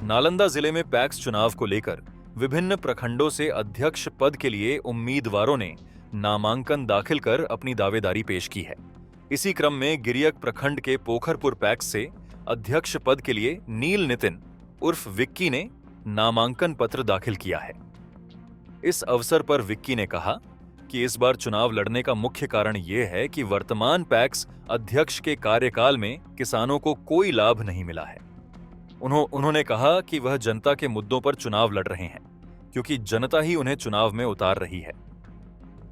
नालंदा जिले में पैक्स चुनाव को लेकर विभिन्न प्रखंडों से अध्यक्ष पद के लिए उम्मीदवारों ने नामांकन दाखिल कर अपनी दावेदारी पेश की है। इसी क्रम में गिरियक प्रखंड के पोखरपुर पैक्स से अध्यक्ष पद के लिए नील नितिन उर्फ विक्की ने नामांकन पत्र दाखिल किया है। इस अवसर पर विक्की ने कहा कि इस बार चुनाव लड़ने का मुख्य कारण यह है कि वर्तमान पैक्स अध्यक्ष के कार्यकाल में किसानों को कोई लाभ नहीं मिला है। उन्होंने कहा कि वह जनता के मुद्दों पर चुनाव लड़ रहे हैं क्योंकि जनता ही उन्हें चुनाव में उतार रही है।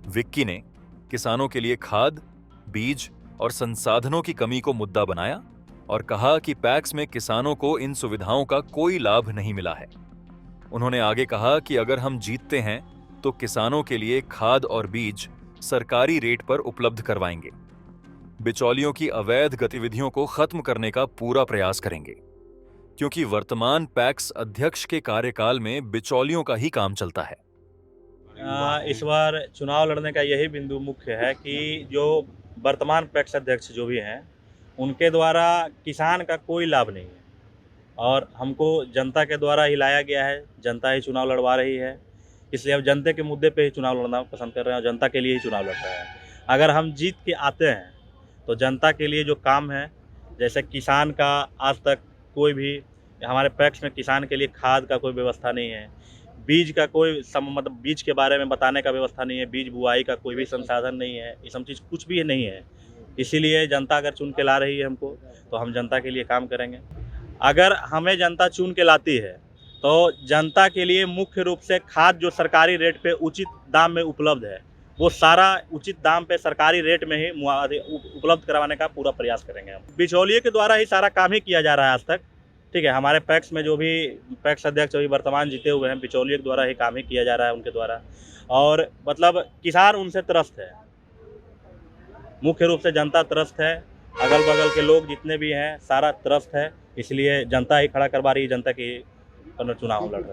विक्की ने किसानों के लिए खाद, बीज और संसाधनों की कमी को मुद्दा बनाया और कहा कि पैक्स में किसानों को इन सुविधाओं का कोई लाभ नहीं मिला है। उन्होंने आगे कहा कि अगर हम जीतते हैं तो किसानों के लिए खाद और बीज सरकारी रेट पर उपलब्ध करवाएंगे। बिचौलियों की अवैध गतिविधियों को खत्म करने का पूरा प्रयास करेंगे क्योंकि वर्तमान पैक्स अध्यक्ष के कार्यकाल में बिचौलियों का ही काम चलता है। इस बार चुनाव लड़ने का यही बिंदु मुख्य है कि जो वर्तमान पैक्स अध्यक्ष जो भी हैं उनके द्वारा किसान का कोई लाभ नहीं है और हमको जनता के द्वारा ही लाया गया है। जनता ही चुनाव लड़वा रही है, इसलिए हम जनता के मुद्दे पे ही चुनाव लड़ना पसंद कर रहे हैं और जनता के लिए ही चुनाव लड़ रहे हैं। अगर हम जीत के आते हैं तो जनता के लिए जो काम है, जैसे किसान का आज तक कोई भी हमारे पैक्स में किसान के लिए खाद का कोई व्यवस्था नहीं है, बीज का कोई मतलब बीज के बारे में बताने का व्यवस्था नहीं है, बीज बुआई का कोई भी संसाधन नहीं है, ये सब चीज़ कुछ भी नहीं है। इसीलिए जनता अगर चुन के ला रही है हमको तो हम जनता के लिए काम करेंगे। अगर हमें जनता चुन के लाती है तो जनता के लिए मुख्य रूप से खाद जो सरकारी रेट पे उचित दाम में उपलब्ध है वो सारा उचित दाम पे सरकारी रेट में ही उपलब्ध करवाने का पूरा प्रयास करेंगे। हम बिचौलिए के द्वारा ही सारा काम ही किया जा रहा है आज तक। ठीक है, हमारे पैक्स में जो भी पैक्स अध्यक्ष अभी वर्तमान जीते हुए हैं बिचौलिए के द्वारा ही काम ही किया जा रहा है उनके द्वारा, और मतलब किसान उनसे त्रस्त है, मुख्य रूप से जनता त्रस्त है, अगल बगल के लोग जितने भी हैं सारा त्रस्त है। इसलिए जनता ही खड़ा करवा रही है, जनता की चुनाव लड़ रहा है।